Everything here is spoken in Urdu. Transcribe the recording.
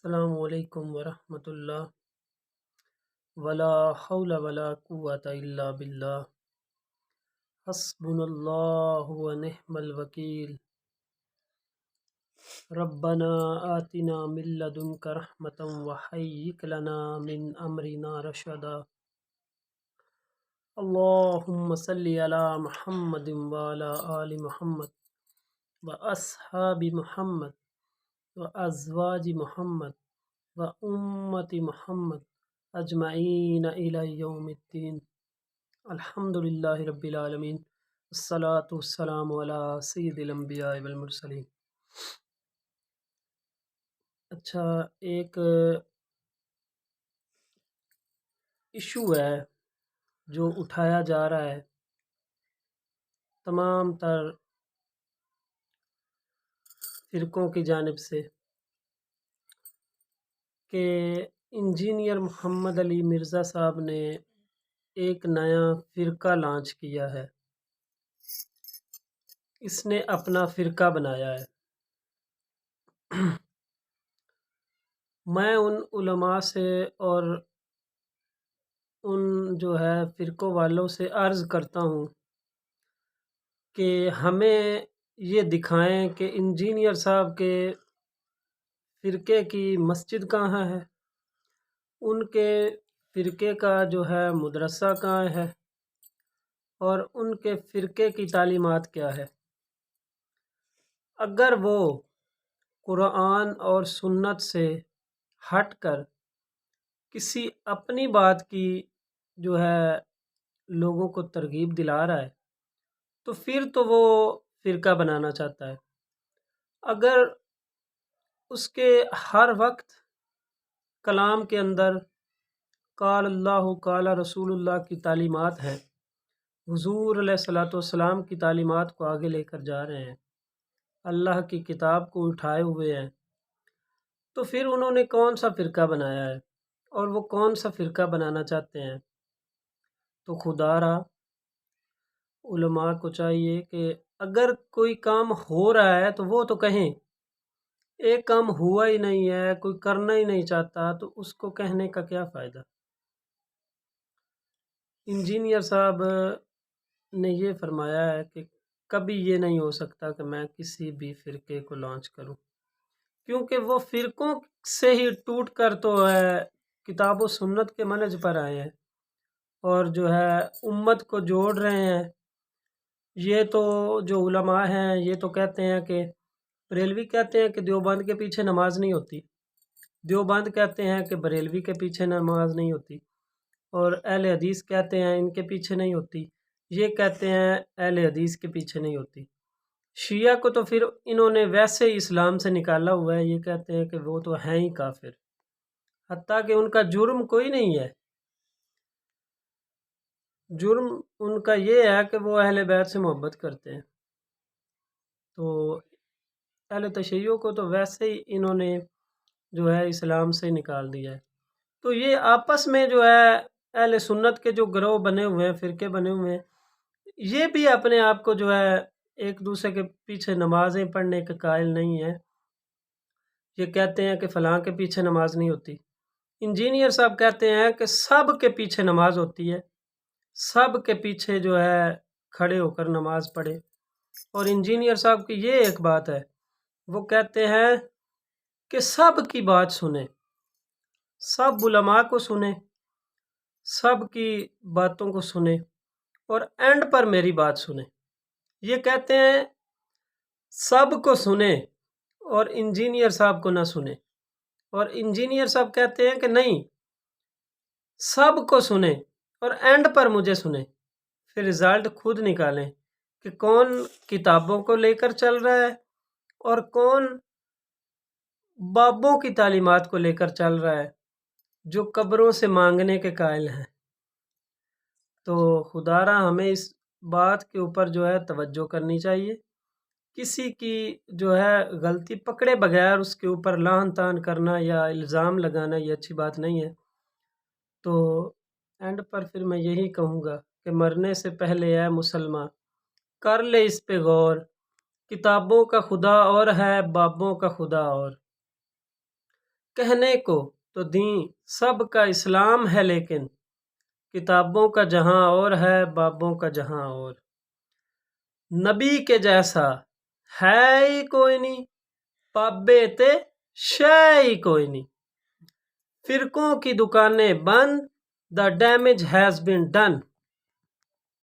السلام علیکم ورحمۃ اللہ ولا حول ولا قوۃ الا باللہ حسبنا اللہ ونعم الوکیل ربنا آتنا من لدنک رحمۃ وہیئ لنا من امرنا رشدا اللہم صلی علی محمد وعلی آل محمد واصحاب محمد وازواج محمد وامت محمد اجمعین الی یوم الدین الحمد للہ رب العالمین الصلاۃ والسلام علی سید الانبیاء والمرسلین۔ اچھا، ایک ایشو ہے جو اٹھایا جا رہا ہے تمام تر فرقوں کی جانب سے کہ انجینئر محمد علی مرزا صاحب نے ایک نیا فرقہ لانچ کیا ہے، اس نے اپنا فرقہ بنایا ہے۔ میں ان علماء سے اور ان جو ہے فرقوں والوں سے عرض کرتا ہوں کہ ہمیں یہ دکھائیں کہ انجینئر صاحب کے فرقے کی مسجد کہاں ہے، ان کے فرقے کا جو ہے مدرسہ کہاں ہے، اور ان کے فرقے کی تعلیمات کیا ہے۔ اگر وہ قرآن اور سنت سے ہٹ کر کسی اپنی بات کی جو ہے لوگوں کو ترغیب دلا رہا ہے تو پھر تو وہ فرقہ بنانا چاہتا ہے۔ اگر اس کے ہر وقت کلام کے اندر قال اللہ قال رسول اللہ کی تعلیمات ہیں، حضور علیہ الصلوۃ والسلام کی تعلیمات کو آگے لے کر جا رہے ہیں، اللہ کی کتاب کو اٹھائے ہوئے ہیں، تو پھر انہوں نے کون سا فرقہ بنایا ہے اور وہ کون سا فرقہ بنانا چاہتے ہیں۔ تو خدا را علماء کو چاہیے کہ اگر کوئی کام ہو رہا ہے تو وہ تو کہیں، ایک کام ہوا ہی نہیں ہے، کوئی کرنا ہی نہیں چاہتا، تو اس کو کہنے کا کیا فائدہ۔ انجینئر صاحب نے یہ فرمایا ہے کہ کبھی یہ نہیں ہو سکتا کہ میں کسی بھی فرقے کو لانچ کروں، کیونکہ وہ فرقوں سے ہی ٹوٹ کر تو ہے کتاب و سنت کے منہج پر آئے ہیں اور جو ہے امت کو جوڑ رہے ہیں۔ یہ تو جو علماء ہیں یہ تو کہتے ہیں کہ بریلوی کہتے ہیں کہ دیوبند کے پیچھے نماز نہیں ہوتی، دیوبند کہتے ہیں کہ بریلوی کے پیچھے نماز نہیں ہوتی، اور اہل حدیث کہتے ہیں ان کے پیچھے نہیں ہوتی، یہ کہتے ہیں اہل حدیث کے پیچھے نہیں ہوتی۔ شیعہ کو تو پھر انہوں نے ویسے ہی اسلام سے نکالا ہوا ہے، یہ کہتے ہیں کہ وہ تو ہیں ہی کافر، حتیٰ کہ ان کا جرم کوئی نہیں ہے۔ جرم ان کا یہ ہے کہ وہ اہل بیت سے محبت کرتے ہیں، تو اہل تشیع کو تو ویسے ہی انہوں نے جو ہے اسلام سے نکال دیا ہے۔ تو یہ آپس میں جو ہے اہل سنت کے جو گروہ بنے ہوئے ہیں، فرقے بنے ہوئے ہیں، یہ بھی اپنے آپ کو جو ہے ایک دوسرے کے پیچھے نمازیں پڑھنے کے قائل نہیں ہیں۔ یہ کہتے ہیں کہ فلاں کے پیچھے نماز نہیں ہوتی، انجینئر صاحب کہتے ہیں کہ سب کے پیچھے نماز ہوتی ہے، سب کے پیچھے جو ہے کھڑے ہو کر نماز پڑھے۔ اور انجینئر صاحب کی یہ ایک بات ہے، وہ کہتے ہیں کہ سب کی بات سنیں، سب علماء کو سنیں، سب کی باتوں کو سنیں اور اینڈ پر میری بات سنیں۔ یہ کہتے ہیں سب کو سنیں اور انجینئر صاحب کو نہ سنیں، اور انجینئر صاحب کہتے ہیں کہ نہیں، سب کو سنیں اور اینڈ پر مجھے سنیں۔ پھر رزلٹ خود نکالیں کہ کون کتابوں کو لے کر چل رہا ہے اور کون بابوں کی تعلیمات کو لے کر چل رہا ہے جو قبروں سے مانگنے کے قائل ہیں۔ تو خدا را ہمیں اس بات کے اوپر جو ہے توجہ کرنی چاہیے، کسی کی جو ہے غلطی پکڑے بغیر اس کے اوپر لعن طعن کرنا یا الزام لگانا یہ اچھی بات نہیں ہے۔ تو اینڈ پر پھر میں یہی کہوں گا کہ مرنے سے پہلے اے مسلمان کر لے اس پہ غور، کتابوں کا خدا اور ہے، بابوں کا خدا اور۔ کہنے کو تو دین سب کا اسلام ہے، لیکن کتابوں کا جہاں اور ہے، بابوں کا جہاں اور۔ نبی کے جیسا ہے ہی کوئی نہیں، پابے تے شے ہی کوئی نہیں۔ فرقوں کی دکانیں بند، the damage has been done.